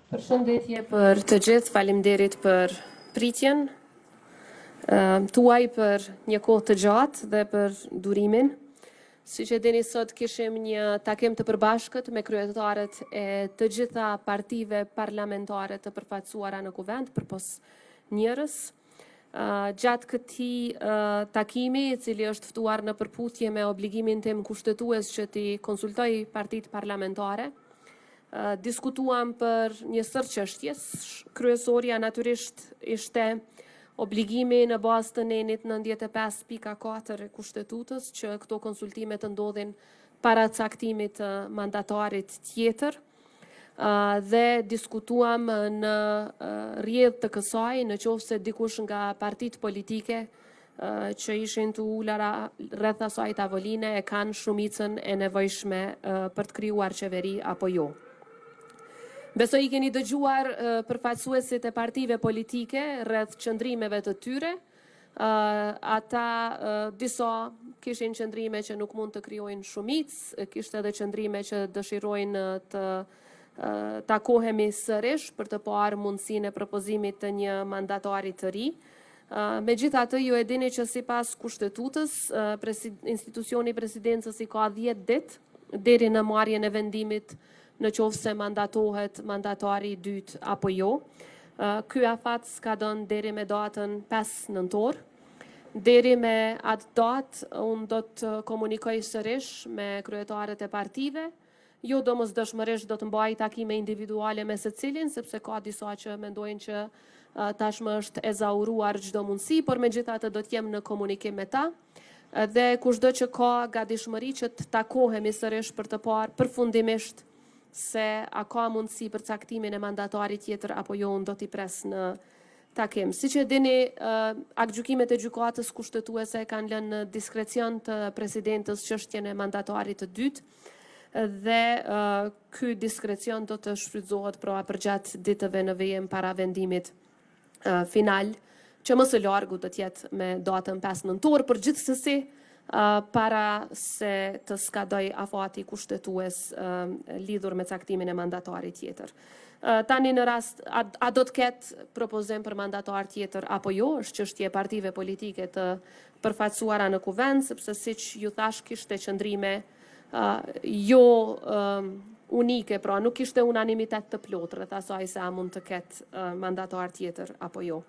Përshëndetje për të gjithë, faleminderit për pritjen tuaj për një kohë të gjatë dhe për durimin. Siç e dini, sot kishim një takim të përbashkët me kryetarët e të gjitha partive parlamentare të përfaqësuara në kuvend përpos njerëz. Gjatë këtij takimi, i cili është ftuar në përputhje me obligimin tim kushtetues që t'i konsultoj partitë parlamentare, diskutuam për një sër çështjes. Kryesorja natyrisht ishte obligimi në bazë të nenit 95.4 e Kushtetutës që këto konsultime të ndodhin para caktimit të mandatarit tjetër, dhe diskutuam në rrjedhë të kësaj, në qoftë se dikush nga partitë politike që ishin të ulura rreth asaj tavoline e kanë shumicën e nevojshme për të krijuar qeveri apo jo. Besoj I keni dëgjuar përfaqësuesit e partive politike rreth qëndrimeve të tyre. Ata disa kishin qëndrime që nuk mund të krijojnë shumicë, kishte edhe qëndrime që dëshirojnë të takohemi sërish për të parë mundësinë e propozimit të një mandatari të ri. Megjithatë, ju e dini që sipas Kushtetutës, institucioni presidencës I ka 10 ditë deri në marrjen e vendimit në qoftë se mandatohet mandatari I dytë apo jo. Ky afat ka dhënë deri me datën 5 nëntor. Deri me atë datë, unë do të komunikoj sërish me kryetarët e partive. Jo domosdoshmërisht do të mbaj takime individuale me secilin, sepse ka disa që mendojnë që tashmë është ezauruar çdo mundësi, por megjithatë do të jem në komunikim me ta. Dhe kushdo që ka gatishmëri që të takohemi sërish për të parë përfundimisht se a ka mundësi për caktimin e mandatarit tjetër apo jo, unë do t'i pres në takim. Siç e dini, aktgjykimet e gjykatës kushtetuese kanë lënë në diskrecion të presidentës çështjen e mandatarit të dytë dhe ky diskrecion do të shfrytëzohet pra përgjatë ditëve në vijim para vendimit final, që më së largu do të jetë me datën 5 nëntor, por gjithsesi para se të skadoj afati kushtetues lidhur me caktimin e mandatarit tjetër. Tani në rast, a do të ketë propozim për mandatar tjetër apo jo, është çështje e partive politike të përfaqësuara në kuvend, sepse siç ju thash kishte qëndrime jo unike, pra nuk kishte unanimitet të plotë rreth asaj se a mund të ketë mandatar tjetër apo jo.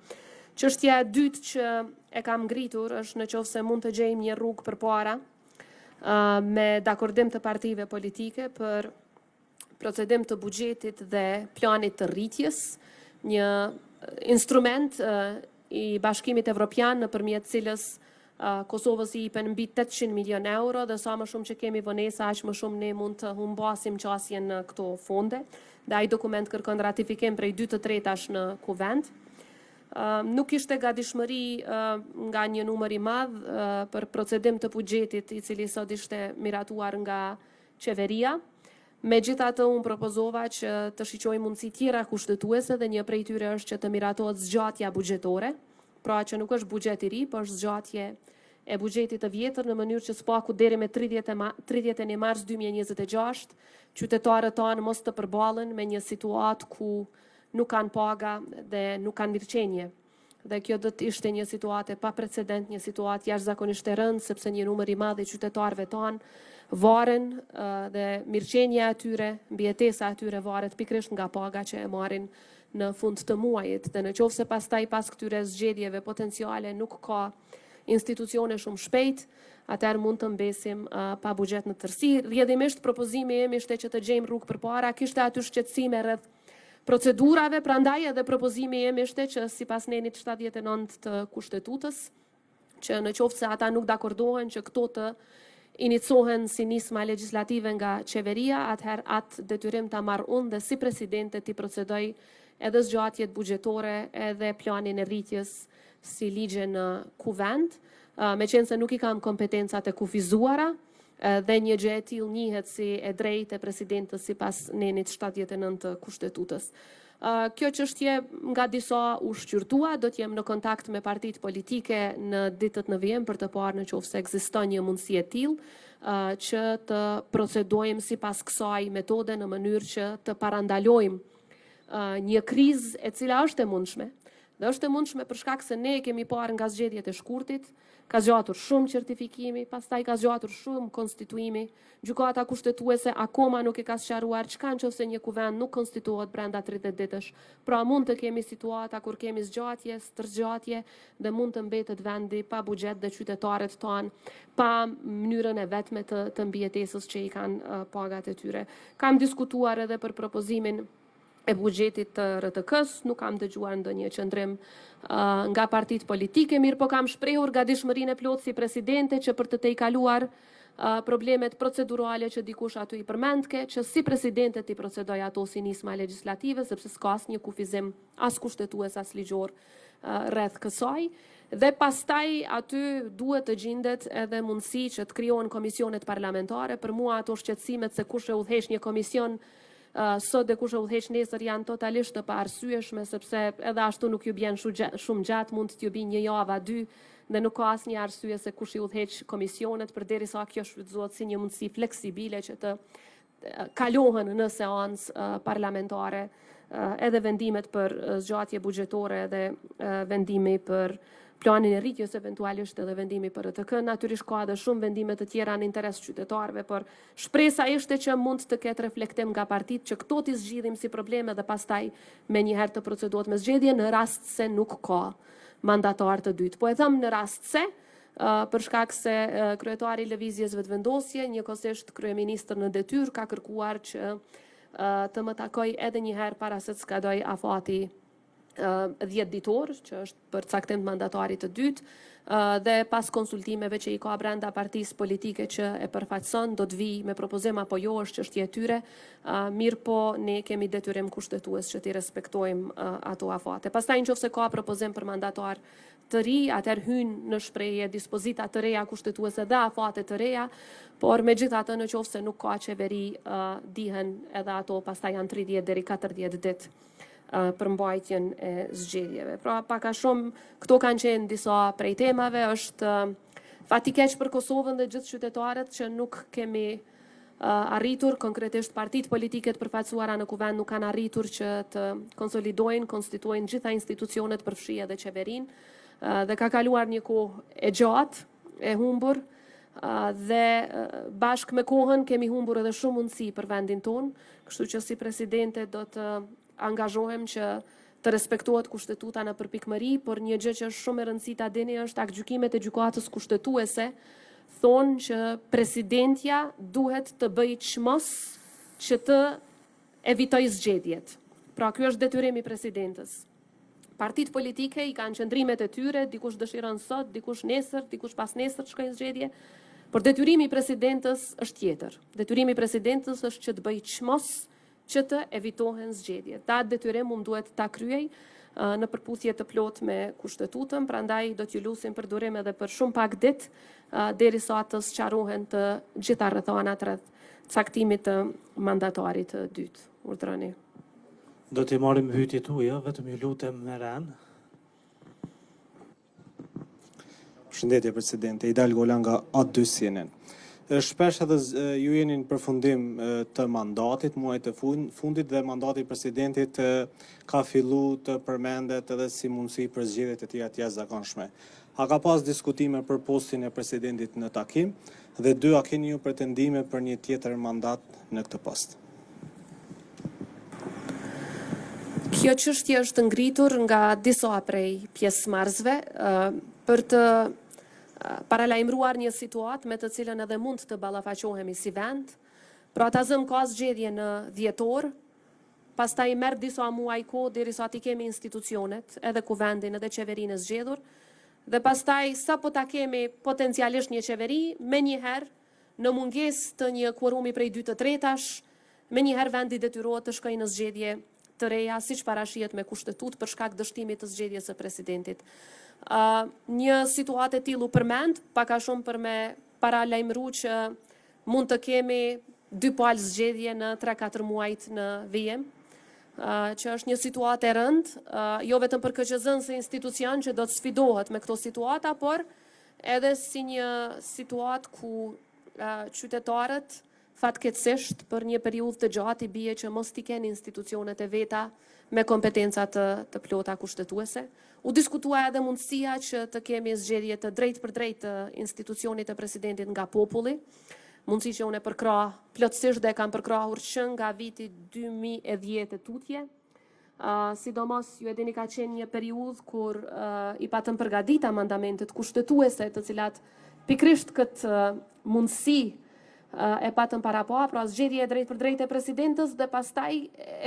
Çështja e dytë që e kam ngritur është në qoftë se mund të gjejmë një rrugë përpara me dakordim të partive politike për procedim të buxhetit dhe planit të rritjes, një instrument I Bashkimit Evropian nëpërmjet cilës Kosovës I jepen mbi 800 milion euro dhe sa më shumë që kemi vonesa, aq më shumë ne mund të humbasim qasjen në këto fonde. Dhe ai dokument kërkon ratifikim prej 2 të tretash në kuvend. Nuk ishte gatishmëri nga një numër I madh për procedim të buxhetit I cili sot ishte miratuar nga qeveria. Megjithatë, unë propozova që të shiqoj mundësi tjera kushtetuese dhe një prej tyre është që të miratohet zgjatja buxhetore, pra që nuk është buxhet I ri, por është zgjatje e buxhetit të vjetër në mënyrë që spaku deri me 31 mars 2026 qytetarët tanë mos të përballen me një situatë ku nuk kanë paga dhe nuk kanë mirëqenie. Dhe kjo do të ishte një situatë pa precedent, një situatë jashtëzakonisht e rëndë, sepse një numër I madh I qytetarëve tanë varen dhe mirëqenia e tyre, mbijetesa e tyre varet pikërisht nga paga që e marrin në fund të muajit. Dhe në qoftë se pastaj pas këtyre zgjedhjeve potenciale nuk ka institucione shumë shpejt, atëherë mund të mbesim pa buxhet në tërësi. Rrjedhimisht propozimi im ishte që të gjejmë rrugë përpara, kishte aty shqetësime rreth procedurave, prandaj edhe propozimi im ishte që sipas nenit 79 të Kushtetutës, që në qoftë se ata nuk dakordohen që këto të inicohen si nisma legjislative nga qeveria, atëherë atë detyrim ta marr unë dhe si presidente t'i procedoj edhe zgjatjet buxhetore edhe planin e rritjes si ligje në kuvend, meqense nuk I kam kompetencat e kufizuara, dhe një gjë e tillë njihet si e drejtë e presidentës sipas nenit 79 të Kushtetutës. Kjo çështje nga disa u shqyrtua, do të jem në kontakt me partitë politike në ditët në vijim për të parë nëse ekziston një mundësi e tillë që të procedojmë sipas kësaj metode në mënyrë që të parandalojmë një krizë e cila është e mundshme. Dhe është e mundshme për shkak se ne kemi parë nga zgjedhjet e shkurtit, ka zgjatur shumë certifikimi, pastaj ka zgjatur shumë konstituimi, gjykata kushtetuese akoma nuk e ka sqaruar çka nëse një kuvend nuk konstituohet brenda 30 ditësh. Pra mund të kemi situata kur kemi zgjatje, stërgjatje dhe mund të mbetet vendi pa buxhet dhe qytetarët tanë pa mënyrën e vetme të mbijetesës që i kanë pagat e tyre. Kam diskutuar edhe për propozimin e buxhetit të RTK-s, nuk kam dëgjuar ndonjë qëndrim nga partitë politike, mirë po kam shprehur gatishmërinë e plotë si presidente që për të tejkaluar problemet procedurale që dikush aty i përmendke, që si presidente ti procedoj ato si nisma legislative, sepse s'ka asnjë kufizim as kushtetues as ligjor rreth kësaj. Dhe pastaj aty duhet të gjendet edhe mundësi që të krijohen komisionet parlamentare. Për mua ato shqetësimet se kush e udhëheq një komision sot dhe kush e udhëheq nesër janë totalisht të paarsyeshme, sepse edhe ashtu nuk ju bjen shumë gjatë, mund t'ju bijë një javë, 2, dhe nuk ka asnjë arsye se kush i udhëheq komisionet, përderisa kjo shfrytëzohet si një mundësi fleksibile që të kalohen në seancë parlamentare edhe vendimet për zgjatje buxhetore dhe vendimi për planin e rritjes eventualisht edhe vendimi për RTK. Natyrisht ka edhe shumë vendime të tjera në interes qytetarëve, por shpresa ishte që mund të ketë reflektim nga partitë që këto t'i zgjidhim si probleme dhe pastaj menjëherë të procedohet me zgjedhje në rast se nuk ka mandatar të dytë. Po e them në rast se për shkak se kryetari i lëvizjes vetëvendosje, njëkohësisht kryeministër në detyrë, ka kërkuar që të më takoj edhe një herë para se të skadoj afati 10 ditor, që është për caktim të mandatarit të dytë, dhe pas konsultimeve që i ka brenda partisë politike që e përfaqëson, do të vi me propozim apo jo, është çështje e tyre, mirë po ne kemi detyrim kushtetues që t'i respektojmë ato afate. Pastaj nëse ka propozim për mandatar të ri, atëherë hyn në shprehje dispozita të reja kushtetuese dhe afate të reja, por megjithatë nëse nuk ka qeveri, dihen edhe ato pastaj janë 30 deri 40 ditë për mbajtjen e zgjedhjeve. Pra pak a shumë këto kanë qenë disa prej temave, është fati keq për Kosovën dhe gjithë qytetarët që nuk kemi arritur, konkretisht partitë politike të përfaqësuara në kuvend nuk kanë arritur që të konsolidojnë, konstituojnë gjitha institucionet përfshi edhe qeverinë, dhe ka kaluar një kohë e gjatë, e humbur, dhe bashkë me kohën kemi humbur edhe shumë mundësi për vendin tonë, kështu që si presidente do të angazhohem që të respektohet kushtetuta në përpikmëri, por një gjë që është shumë e rëndësishme ta dini është aktgjykimet e gjykatës kushtetuese thonë që presidentja duhet të bëjë çmos që të evitojë zgjedhjet. Pra ky është detyrimi i presidentës. Partitë politike i kanë qëndrimet e tyre, dikush dëshiron sot, dikush nesër, dikush pas nesër të shkojnë zgjedhje, por detyrimi i presidentës është tjetër. Detyrimi i presidentës është që të bëjë çmos që të evitohen zgjedhjet. Ta detyrim duhet ta kryej në përputhje të plot me kushtetutën, prandaj do t'ju lutim për durim edhe për shumë pak ditë derisa të sqarohen të gjitha rrethanat rreth caktimit të mandatarit të dytë. Urdhroni. Do t'i marrim pyetjet tuaja, vetëm ju lutem me ran. Përshëndetje presidente, Idal Gola nga A2 CNN. Shpesh edhe ju jeni në përfundim të mandatit, muajt të fundit dhe mandati i presidentit ka fillu të përmendet edhe si mundësi për zgjedhjet e tjera të jashtëzakonshme. A ka pas diskutime për postin e presidentit në takim dhe 2, a keni ju pretendime për një tjetër mandat në këtë post? Kjo çështje është ngritur nga disa prej pjesëmarrësve për të paralajmëruar një situatë me të cilën edhe mund të ballafaqohemi si vend. Pra ta zëm ka zgjedhje në dhjetor, pastaj merr disa muaj kohë derisa ti kemi institucionet, edhe kuvendin edhe qeverinë e zgjedhur, dhe pastaj sapo ta kemi potencialisht një qeveri, menjëherë në mungesë të një kuorumi prej 2/3, menjëherë vendi detyrohet të shkojë në zgjedhje të reja, siç parashihet me kushtetutë për shkak dështimit të zgjedhjes së presidentit. Një situatë e tillë u përmend, pak a shumë për me paralajmëru që mund të kemi 2 palë zgjedhje në 3-4 muajt në vijim, që është një situatë e rëndë, jo vetëm për KQZ-n si institucion që do të sfidohet me këto situata, por edhe si një situatë ku qytetarët fatkeqësisht për një periudhë të gjatë i bie që mos t'i kenë institucionet e veta me kompetenca të plota kushtetuese. U diskutua edhe mundësia që të kemi zgjedhje të drejtë për drejtë të institucionit të presidentit nga populli, mundësi që unë e përkrah plotësisht dhe kam përkrahur që nga viti 2010 e tutje. Sidomos ju e dini ka qenë një periudhë kur i patëm përgatita mandamentet kushtetuese të cilat pikrisht këtë mundësi e patëm para pra zgjedhje e drejtë për drejtë e presidentës dhe pastaj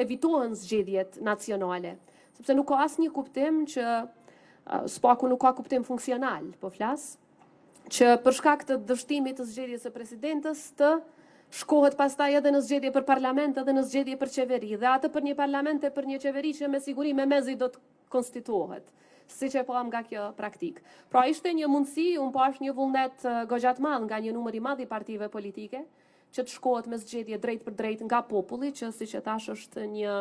evitohen zgjedhjet nacionale. Sepse nuk ka asnjë kuptim që spaku nuk ka kuptim funksional, po flas, që për shkak të dështimit të zgjedhjes së presidentës të shkohet pastaj edhe në zgjedhje për parlament edhe në zgjedhje për qeveri, dhe atë për një parlament e për një qeveri që me siguri me mezi do të konstituohet, siç e pam nga kjo praktik. Pra ishte një mundësi, unë pash një vullnet goxhat madh nga një numër i madh i partive politike, që të shkohet me zgjedhje drejt për drejt nga populli, që siç e thash është një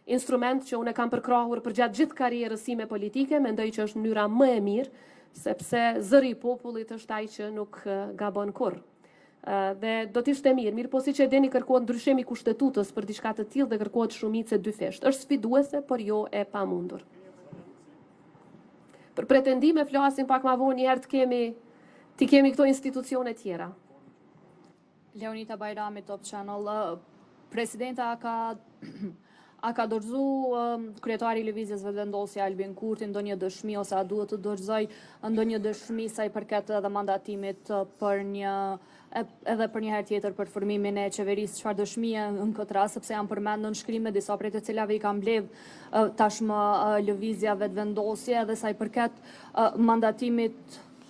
instrument që unë e kam përkrahur për gjatë gjithë karrierës sime politike, mendoj që është mënyra më e mirë, sepse zëri i popullit është ai që nuk gabon kurrë. Dhe do t'ishte mirë, po siç e dini kërkohet ndryshimi kushtetutës për diçka të tillë dhe kërkohet shumicë dy fesht. Është sfiduese, por jo e pamundur. Për pretendime flasim pak ma vonë një herë të kemi këto institucione tjera. Leonita Bajrami, Top Channel. Presidenta a ka dorëzu kryetari i lëvizjes Vetëvendosja Albin Kurti ndonjë dëshmi ose a duhet të dorëzoj ndonjë dëshmi sa i përket edhe mandatimit edhe për një herë tjetër për formimin e qeverisë, çfarë dëshmie në këtë rast, sepse janë përmendur në shkrime disa prej të cilave i ka mbledh tashmë lëvizja Vetëvendosje, edhe sa i përket mandatimit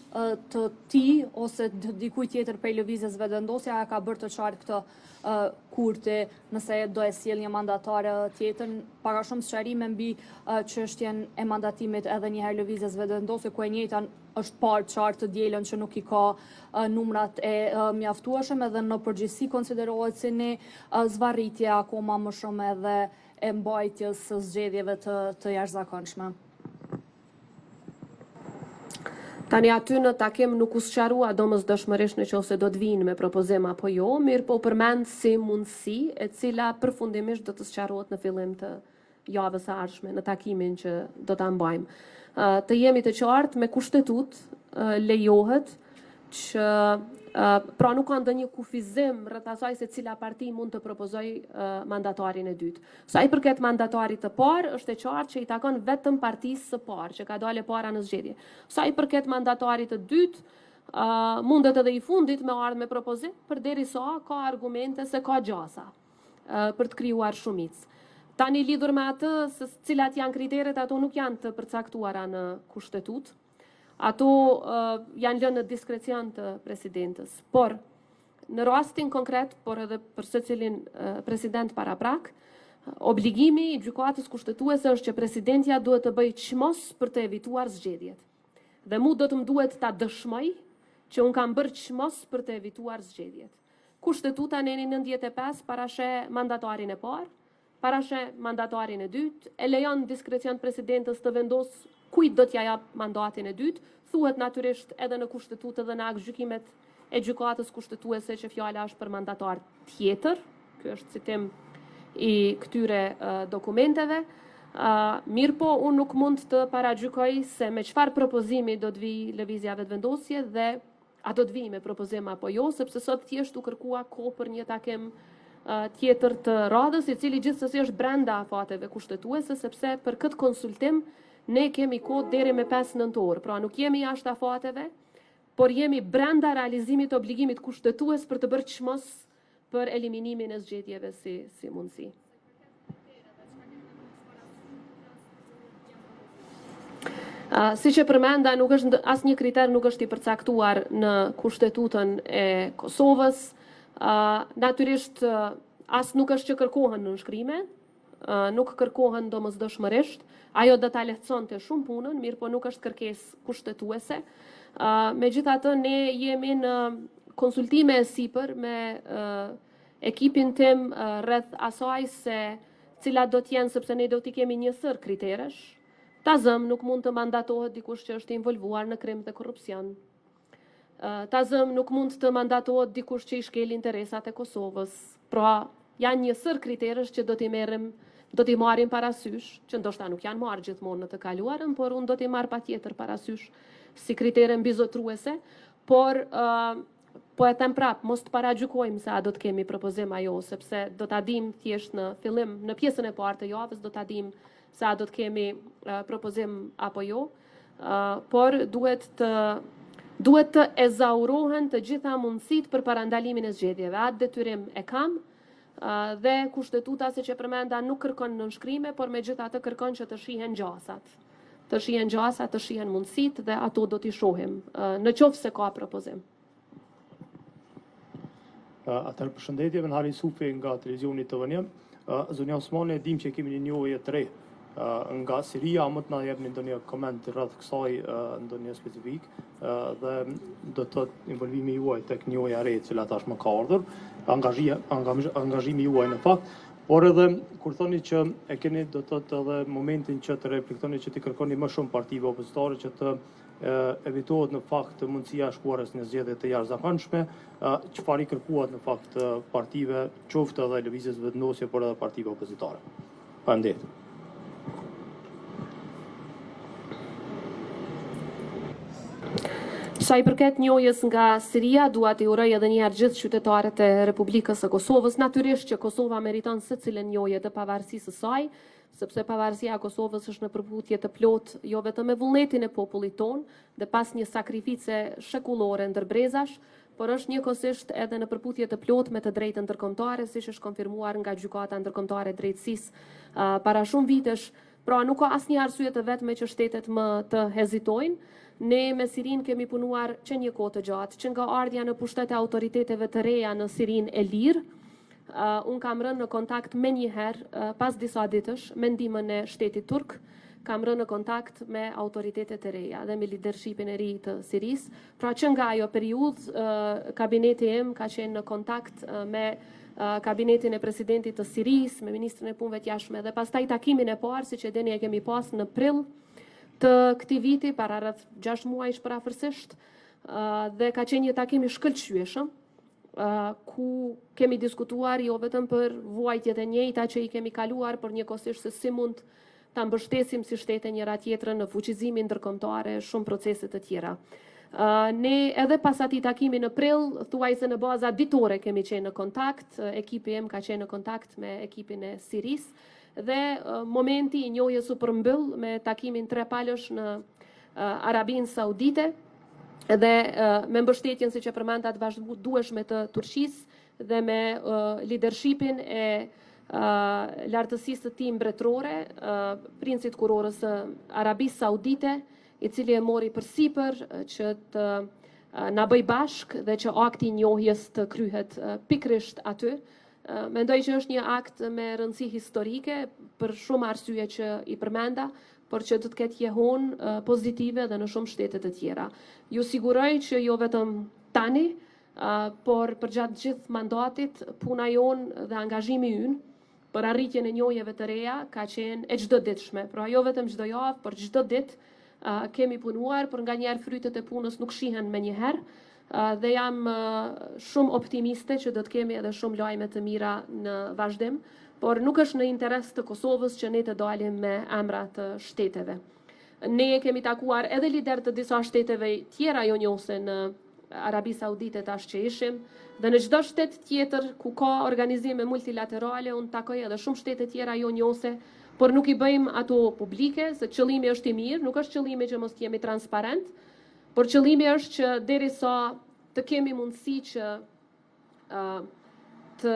të tij ose dikujt tjetër prej lëvizjes Vetëvendosja ka bërë të qartë këtë Kurti nëse do e sjell një mandatare tjetër, para shumë sqarime mbi çështjen e mandatimit edhe një herë lëvizjes Vetëvendosje, ku e njëjta është parë qartë të dielën që nuk i ka numrat e mjaftueshëm, edhe në përgjithësi konsiderohet si një zvarritje akoma më shumë edhe e mbajtjes së zgjedhjeve të jashtëzakonshme. Tani aty në takim nuk u sqarua domosdoshmërisht nëse do të vinë me propozim apo jo, mirë po përmend si mundësi e cila përfundimisht do të sqarohet në fillim të javës së ardhshme në takimin që do ta mbajmë. Të jemi të qartë me kushtetut lejohet që pra nuk ka ndonjë kufizim rreth asaj se cila parti mund të propozojë mandatarin e dytë. Sa i përket mandatarit të parë, është e qartë që i takon vetëm partisë së parë që ka dalë para në zgjedhje. Sa i përket mandatarit të dytë, mundet edhe i fundit me ardhmë me propozim, përderisa ka argumente se ka gjasa për të krijuar shumicë. Tani lidhur me atë se cilat janë kriteret, ato nuk janë të përcaktuara në kushtetut. Ato janë lënë në diskrecion të presidentës. Por, në rastin konkret, por edhe për secilin president paraprak, obligimi i gjykatës kushtetuese është që presidentja duhet të bëjë çmos për të evituar zgjedhjet. Dhe mu do të më duhet ta dëshmoj që unë kam bërë çmos për të evituar zgjedhjet. Kushtetuta në 95 parasheh mandatarin e parë, parasheh mandatarin e dytë, e lejon diskrecion presidentës të vendos kujt do t'ja jap mandatin e dytë, thuhet natyrisht edhe në kushtetutë dhe në aktgjykimet e gjykatës kushtetuese që fjala është për mandatar tjetër. Ky është citim i këtyre dokumenteve. Mirë po, unë nuk mund të paragjykoj se me çfarë propozimi do të vijë lëvizja Vetëvendosje dhe a do të vijë me propozim apo jo, sepse sot thjesht u kërkua kohë për një takim tjetër të radhës, i cili gjithsesi është brenda fateve kushtetuese, sepse për këtë konsultim ne kemi kohë deri me 5 nëntor, pra nuk jemi jashtë afateve, por jemi brenda realizimit të obligimit kushtetues për të bërë çmos për eliminimin e zgjedhjeve si mundësi. Si që përmenda, asnjë kriter nuk është i përcaktuar në kushtetutën e Kosovës. Natyrisht, as nuk është që kërkohen në nënshkrime, nuk kërkohen domosdoshmërisht, ajo do ta lehtësonte shumë punën, mirë po nuk është kërkesë kushtetuese. Megjithatë, ne jemi në konsultime e sipër me ekipin tim rreth asaj se cilat do t'jenë, sepse ne do t'i kemi një sër kriteresh. Tazëm nuk mund të mandatohet dikush që është involvuar në krim dhe korrupsion. Tazëm nuk mund të mandatohet dikush që i shkel interesat e Kosovës. Pra, janë një sër kriterësh që do t'i marrim parasysh, që ndoshta nuk janë marrë gjithmonë në të kaluarën, por unë do t'i marr patjetër parasysh si kritere mbizotruese, por po e them prap, mos të paragjykojmë se a do të kemi propozim ajo, sepse do ta dim thjesht në fillim, në pjesën e parë të javës, do ta dim se a do të kemi propozim apo jo, por duhet të ezaurohen të gjitha mundësitë për parandalimin e zgjedhjeve. Atë detyrim e kam, dhe kushtetuta, siç e përmenda, nuk kërkon nënshkrime, por megjithatë kërkon që të shihen gjasat. Të shihen mundësitë dhe ato do t'i shohim, në qoftë se ka propozim. Atëherë përshëndetje, Venhari Sufi nga televizioni TVN. Zonja Osmani, e dim që kemi një njohje të re nga Siria, më të na jepni ndonjë koment rreth kësaj ndonjë specifik dhe do të thotë involvimi juaj tek njohja e re e cila tashmë ka ardhur, angazhimi juaj në fakt, por edhe kur thoni që e keni do të thotë edhe momentin që të reflektoni që të kërkoni më shumë partive opozitare që të evitohet në fakt mundësia e shkuarjes në zgjedhje të jashtëzakonshme, çfarë i kërkuat në fakt partive, qoftë edhe lëvizjes vetëndosje, por edhe partive opozitare. Faleminderit. Sa i përket njohjes nga Siria, dua t'i uroj edhe një herë gjithë qytetarët e Republikës së Kosovës. Natyrisht që Kosova meriton secilën njohje të pavarësisë së saj, sepse pavarësia e Kosovës është në përputhje të plotë jo vetëm me vullnetin e popullit tonë dhe pas një sakrifice shekullore ndër brezash, por është njëkohësisht edhe në përputhje të plotë me të drejtën ndërkombëtare, siç është konfirmuar nga Gjykata Ndërkombëtare e Drejtësisë para shumë vitesh. Pra nuk ka asnjë arsye të vetme që shtetet më të hezitojnë. Ne me Sirin kemi punuar që një kohë të gjatë, që nga ardhja në pushtet e autoriteteve të reja në Sirin e lirë, unë kam rënë në kontakt me njëherë, pas disa ditësh, me ndihmën e shtetit turk, kam rënë në kontakt me autoritetet e reja dhe me leadershipin e ri të Siris. Pra që nga ajo periudhë, kabineti im ka qenë në kontakt me kabinetin e presidentit të Siris, me ministrin e punëve të jashtme dhe pastaj takimin e parë, siç e dini e kemi pas në prill të këtij viti, para rreth 6 muajsh parafërsisht, dhe ka qenë një takim i shkëlqyeshëm, ku kemi diskutuar jo vetëm për vuajtjet e njëjta që i kemi kaluar, por njëkohësisht se si mund ta mbështesim si shtete njëra tjetrën në fuqizimin ndërkombëtar e shumë procese të tjera. Ne edhe pas atij takimi në prill, thuajse në baza ditore kemi qenë në kontakt, ekipi im ka qenë në kontakt me ekipin e Siris, dhe momenti i njohjes u përmbyll me takimin 3 palësh në Arabinë Saudite dhe me mbështetjen, siç e përmenda, të vazhdueshme të Turqisë dhe me leadershipin e lartësisë të tij mbretërore, princit kurorës së Arabisë Saudite, i cili e mori përsipër që të na bëj bashk dhe që akti i njohjes të kryhet pikërisht aty. Mendoj që është një akt me rëndësi historike për shumë arsye që i përmenda, por që do të ketë jehon pozitive dhe në shumë shtete të tjera. Ju siguroj që jo vetëm tani, por përgjatë gjithë mandatit, puna jonë dhe angazhimi ynë për arritjen e njohjeve të reja ka qenë e çdoditshme. Pra jo vetëm çdo javë, por çdo ditë kemi punuar, por nganjëherë frytet e punës nuk shihen menjëherë. Dhe jam shumë optimiste që do të kemi edhe shumë lajme të mira në vazhdim, por nuk është në interes të Kosovës që ne të dalim me emra të shteteve. Ne kemi takuar edhe lider të disa shteteve tjera jonjose në Arabi Saudite tash që ishim, dhe në çdo shtet tjetër ku ka organizime multilaterale, unë takoj edhe shumë shtete tjera jonjose, por nuk i bëjmë ato publike, se qëllimi është i mirë, nuk është qëllimi që mos jemi transparent, por qëllimi është që derisa të kemi mundësi që të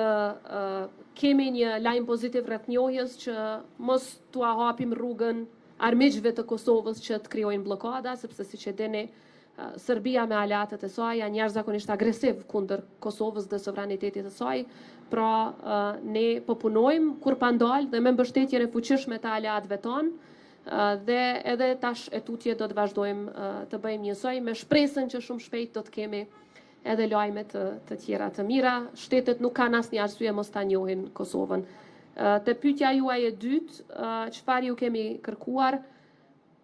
kemi një lajm pozitiv rreth njohjes, që mos t'u hapim rrugën armiqve të Kosovës që të krijojnë bllokada, sepse siç e dini, Serbia me aleatët e saj janë jashtëzakonisht agresiv kundër Kosovës dhe sovranitetit të saj. Pra ne po punojmë kur pa ndalë dhe me mbështetjen e fuqishme të aleatëve tonë, dhe edhe tash e tutje do të vazhdojmë të bëjmë njësoj, me shpresën që shumë shpejt do të kemi edhe lajme të tjera të mira. Shtetet nuk kanë asnjë arsye mos ta njohin Kosovën. Te pyetja juaj e dytë, çfarë ju kemi kërkuar?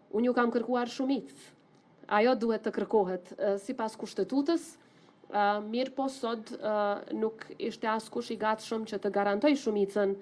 Unë ju kam kërkuar shumicë. ajo duhet të kërkohet sipas kushtetutës. Mirë po sot nuk ishte askush i gatshëm që të garantoj shumicën,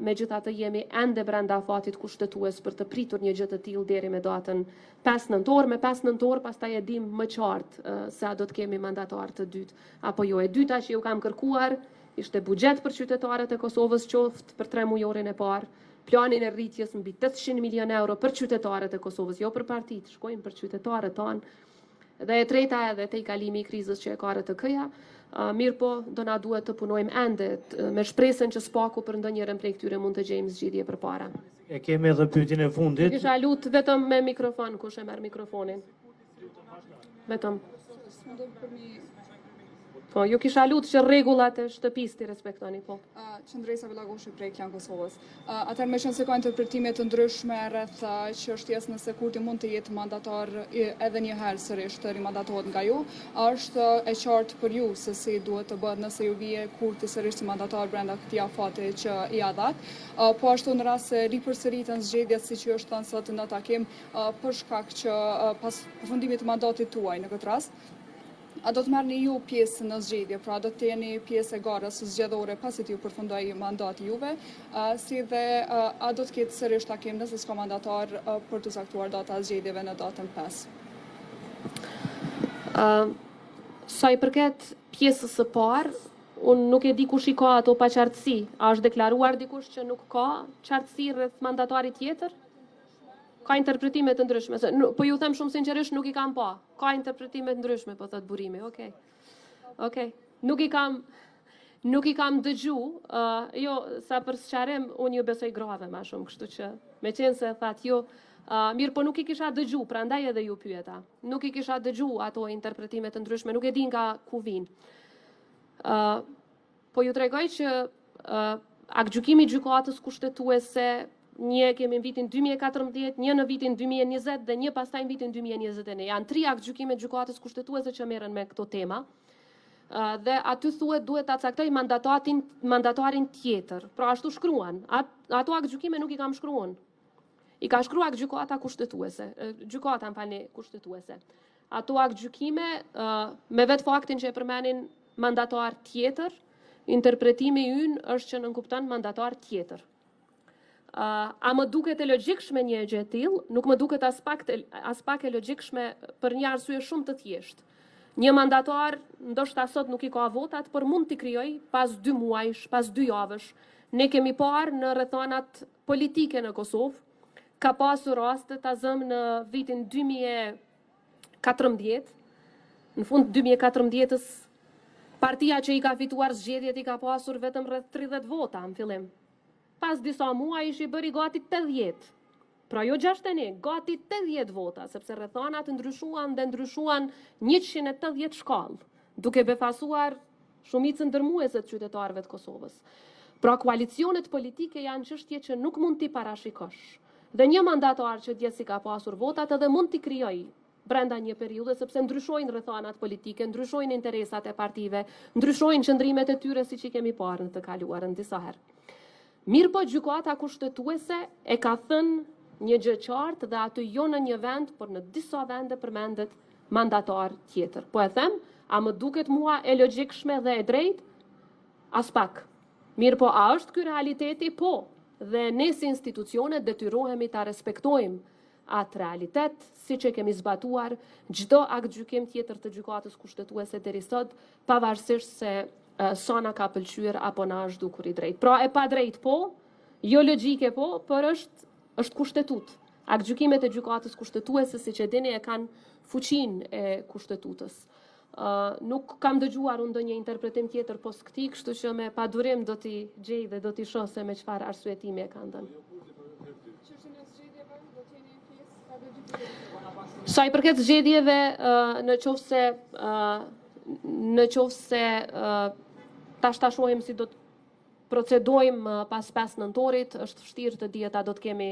megjithatë jemi ende brenda afatit kushtetues për të pritur një gjë të tillë deri me datën 5 nëntor. Me 5 nëntor pastaj e dim më qartë se a do të kemi mandatar të dytë apo jo. E dyta që ju kam kërkuar ishte buxhet për qytetarët e Kosovës, qoftë për 3 mujorin e parë, planin e rritjes mbi 800 milion euro për qytetarët e Kosovës, jo për partitë, shkojnë për qytetarët tanë. Dhe e treta edhe te i kalimi i krizës që e ka RTK-ja, mirë po do na duhet të punojmë ende me shpresën që spaku për ndonjërin prej këtyre mund të gjejmë zgjidhje përpara. E kemi edhe pyetjen e fundit. Kisha lut vetëm me mikrofon, kush e merr mikrofonin? Vetëm. Po, ju kisha lutë që rregullat e shtëpisë ti respektoni, po. Qëndresa Villagoshi prej Klan Kosovës. Atëherë me qenë se ka interpretime të ndryshme rreth çështjes nëse Kurti mund të jetë mandatar edhe një herë sërish të rimandatohet nga ju, është e qartë për ju se si duhet të bëhet nëse ju vije Kurti sërish si mandatar brenda këtij afati që i dhat. Po ashtu në rast se ripërsëriten zgjedhjet siç ju është thënë sot në takim për shkak që pas përfundimit të mandatit tuaj në këtë rast, a do të marrni ju pjesë në zgjedhje, pra do të jeni pjesë e garës zgjedhore pasi t'ju përfundoi mandati juve, si dhe a do të ketë sërish takim nëse s'ka mandatar për të saktuar data e zgjedhjeve në datën 5? Sa i përket pjesës së parë, unë nuk e di kush i ka ato paqartësi. A është deklaruar dikush që nuk ka qartësi rreth mandatarit tjetër? Ka interpretime të ndryshme. Po ju them shumë sinqerisht, nuk i kam pa. Ka interpretime të ndryshme, po thot Burimi. Okej. Nuk i kam dëgju. Jo, sa për sqarim, unë ju besoj grave më shumë, kështu që me qenë se that jo, mirë, po nuk i kisha dëgju, prandaj edhe ju pyeta. Nuk i kisha dëgju ato interpretime të ndryshme, nuk e di nga ku vijnë. Po ju tregoj që aktgjykimi i gjykatës kushtetuese, një kemi në vitin 2014, një në vitin 2020 dhe një pastaj në vitin 2021. Janë 3 aktgjykime gjykatës kushtetuese që merren me këto tema. Dhe aty thuhet duhet ta caktoj mandatarin tjetër. Pra ashtu shkruan. Ato aktgjykime nuk i kam shkruar. I ka shkruar gjykata kushtetuese, kushtetuese. Ato aktgjykime me vetë faktin që e përmenin mandatar tjetër, interpretimi ynë është që nënkupton mandatar tjetër. A më duket e logjikshme një gjë e tillë? Nuk më duket as pak e logjikshme për një arsye shumë të thjeshtë. Një mandatar ndoshta sot nuk i ka votat, por mund t'i krijoj pas 2 muajsh, pas 2 javësh. Ne kemi parë në rrethonat politike në Kosovë, ka pasur raste ta zëm në vitin 2014. Në fund 2014-s partia që i ka fituar zgjedhjet i ka pasur vetëm rreth 30 vota në fillim. Pas disa muaj ishi bëri gati 80. Pra jo 61, gati 80 vota, sepse rrethonat ndryshuan 180 shkallë, duke befasuar shumicën dërmuese të qytetarëve të Kosovës. Pra koalicionet politike janë çështje që nuk mund t'i parashikosh. Dhe një mandatar që dje si ka pasur votat edhe mund t'i krijoj brenda një periudhe, sepse ndryshojnë rrethonat politike, ndryshojnë interesat e partive, ndryshojnë qëndrimet e tyre siç i kemi parë në të kaluarën disa herë. Mirë po gjykata kushtetuese e ka thënë një gjë qartë dhe aty jo në një vend, por në disa vende përmendet mandatar tjetër. Po e them, a më duket mua e logjikshme dhe e drejtë? As pak. Mirë po, a është ky realiteti? Po. Dhe ne si institucione detyrohemi ta respektojmë atë realitet, siç e kemi zbatuar çdo aktgjykim tjetër të gjykatës kushtetuese deri sot, pavarësisht se sa na ka pëlqyer apo na është dukur i drejt. Pra e pa drejt po, jo logjike po, por është kushtetut. Aktgjykimet e gjykatës kushtetuese, siç e dini, e kanë fuqinë e kushtetutës. Nuk kam dëgjuar unë ndonjë interpretim tjetër pos këtij, kështu që me padurim do t'i gjej dhe do t'i shoh se me çfarë arsyetimi e kanë dhënë. Sa i përket zgjedhjeve, në qoftë se tash ta shohim si do të procedojmë pas 5 nëntorit, është vështirë të dihet a do të kemi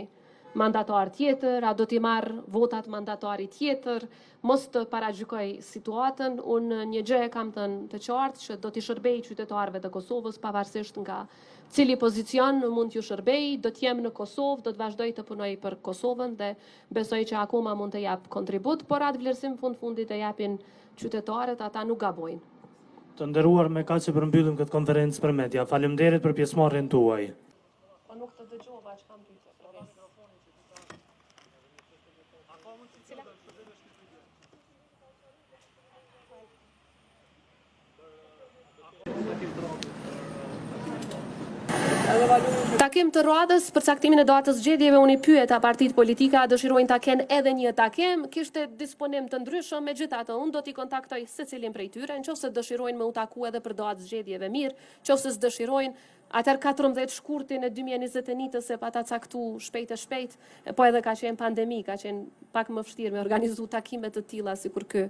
mandatar tjetër, a do t'i marrë votat mandatari tjetër, mos të paragjykoj situatën. Unë një gjë e kam thënë të qartë që do t'i shërbej qytetarëve të Kosovës pavarësisht nga cili pozicion mund t'ju shërbej, do t'jem në Kosovë, do të vazhdoj të punoj për Kosovën dhe besoj që akoma mund të jap kontribut, por atë vlerësim fundit e japin qytetarët, ata nuk gabojnë. Të nderuar, me kaq që përmbyllim këtë konferencë për media. Faleminderit për pjesëmarrjen tuaj. Po nuk të dëgjova që kam pyetje. Takim të radhës për caktimin e datës zgjedhjeve, unë i pyeta partitë politike a dëshirojnë ta kenë edhe një takim, kishte disponim të ndryshëm, megjithatë unë do t'i kontaktoj secilin prej tyre, nëse dëshirojnë me u taku edhe për datë zgjedhjeve mirë, nëse dëshirojnë atëherë 14 shkurtin e 2021 se pa ta caktu shpejt, po edhe ka qenë pandemi, ka qenë pak më vështirë me organizu takime të tilla sikur ky.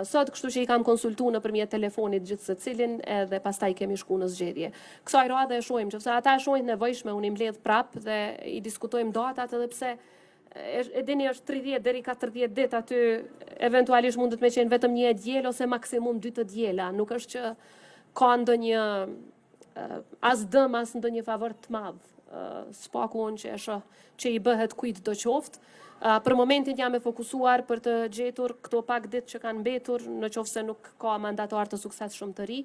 Sot, kështu që i kam konsultu nëpërmjet telefonit gjithë secilin edhe pastaj kemi shku në zgjedhje. Kësaj radhe e shohim, nëse ata shohin nevojshme, unë i mbledh prap dhe i diskutojmë datat, edhe pse e dini është 30 deri 40 ditë aty, eventualisht mundet me qenë vetëm një diel ose maksimum 2 të diela, nuk është që ka ndonjë as dëm as ndonjë favor të madh. Spaku unë që e shoh që i bëhet kujt do qoftë. Për momentin jam e fokusuar për të gjetur këto pak ditë që kanë mbetur, në qoftë se nuk ka mandatar të suksesshëm të ri.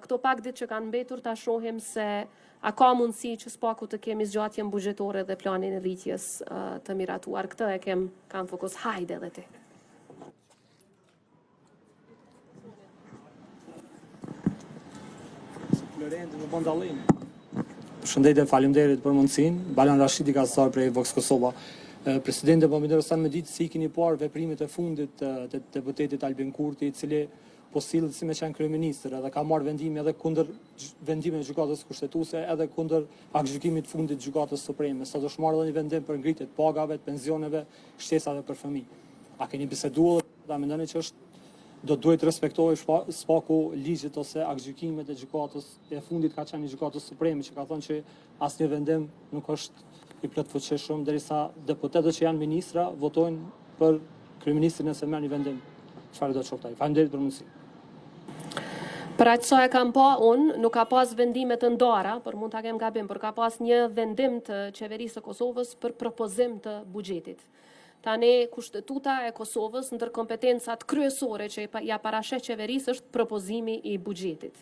Këto pak ditë që kanë mbetur ta shohim se a ka mundësi që spaku të kemi zgjatjen buxhetore dhe planin e rritjes të miratuar. Këtë e kam fokus. Hajde edhe ti. Përshëndetje, faleminderit për mundësinë. Balan Rashidi Kasar prej Vox Kosova. Presidente, po më intereson me ditë si keni parë veprimet e fundit të deputetit Albin Kurti, i cili po sillet si me qenë kryeministër, edhe ka marrë vendime edhe kundër vendimeve të gjykatës kushtetuese, edhe kundër aktgjykimit fundit të gjykatës supreme. Sot është marrë edhe një vendim për ngritje të pagave, të pensioneve, shtesave për fëmijë. A keni biseduar dhe mendoni që do duhet respektohej spaku ligjit ose aktgjykimet e gjykatës e fundit ka qenë i gjykatës supreme, që ka thënë që asnjë vendim nuk është i plotfuqishëm derisa deputetët që janë ministra votojnë për kryeministrin nëse merr një vendim. Çfarë do të thotë ai? Faleminderit për mundësinë. Për aq sa e kam pa unë, nuk ka pas vendime të ndara, por mund ta kem gabim, por ka pas një vendim të qeverisë së Kosovës për propozim të buxhetit. Tani kushtetuta e Kosovës ndër kompetencat kryesore që ja parashet qeverisë është propozimi i buxhetit.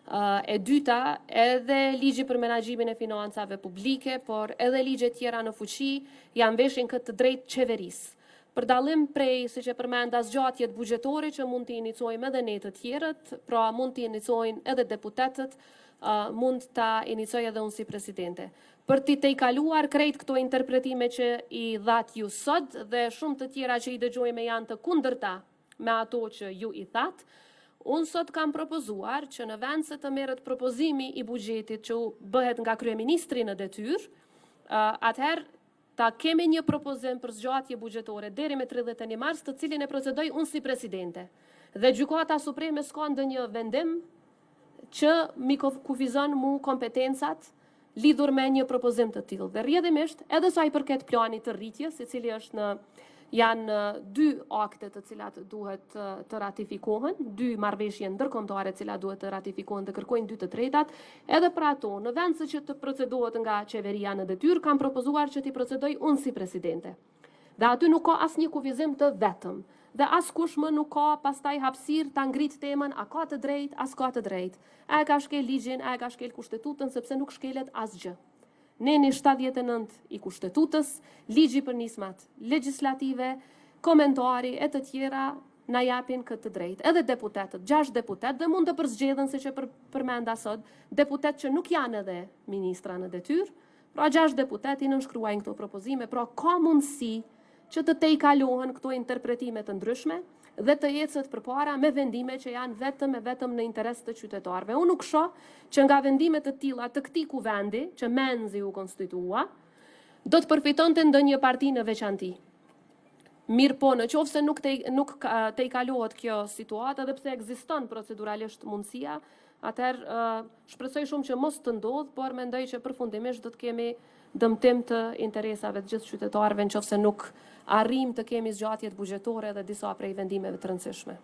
E dyta, edhe ligji për menaxhimin e financave publike, por edhe ligje tjera në fuqi janë veshin këtë drejt qeverisë. Për dallim prej, siç e përmenda, zgjatjet buxhetore që mund të inicojmë edhe ne të tjerët, pra mund të inicojnë edhe deputetët, mund ta inicoj edhe unë si presidente. Për t'i tejkaluar krejt këto interpretime që i that ju sot dhe shumë të tjera që i dëgjojme janë të kundërta me ato që ju i thatë, unë sot kam propozuar që në vend se të merret propozimi i buxhetit që bëhet nga kryeministri në detyrë, atëherë ta kemi një propozim për zgjatje buxhetore deri me 31 mars, të cilin e procedoj unë si presidente. Dhe gjykata supreme s'ka ndonjë vendim që mi kufizon mu kompetencat lidhur me një propozim të tillë. Dhe rrjedhimisht, edhe sa i përket planit të rritjes, i cili është janë 2 akte të cilat duhet të ratifikohen, 2 marrëveshje ndërkombëtare të cilat duhet të ratifikohen dhe kërkojnë 2 të tretat, edhe për ato, në vend se që të procedohet nga qeveria në detyrë, kam propozuar që t'i procedoj unë si presidente. Dhe aty nuk ka asnjë kufizim të vetëm. Dhe askush më nuk ka pastaj hapësirë ta ngrit temën a ka të drejtë, as ka të drejtë. A e ka shkel ligjin, a e ka shkel kushtetutën, sepse nuk shkelet asgjë. Neni 79 i kushtetutës, ligji për nismat legjislative, komentari e të tjera na japin këtë drejtë. Edhe deputetët, 6 deputet, dhe mund të përzgjedhen, siç e përmenda sot, deputet që nuk janë edhe ministra në detyrë, pra 6 deputet i nënshkruajnë këto propozime, pra ka mundësi që të tejkalohen këto interpretime të ndryshme dhe të ecet përpara me vendime që janë vetëm në interes të qytetarëve. Unë nuk shoh që nga vendime të tilla të këtij kuvendi, që menzi u konstitua, do të përfitonte ndonjë parti në veçanti. Mirë po, në qoftë se nuk tejkalohet kjo situatë, edhe pse ekziston proceduralisht mundësia, atëherë shpresoj shumë që mos të ndodhë, por mendoj që përfundimisht do të kemi dëmtim të interesave të gjithë qytetarëve nëse nuk arrim të kemi zgjatjet buxhetore dhe disa prej vendimeve të rëndësishme.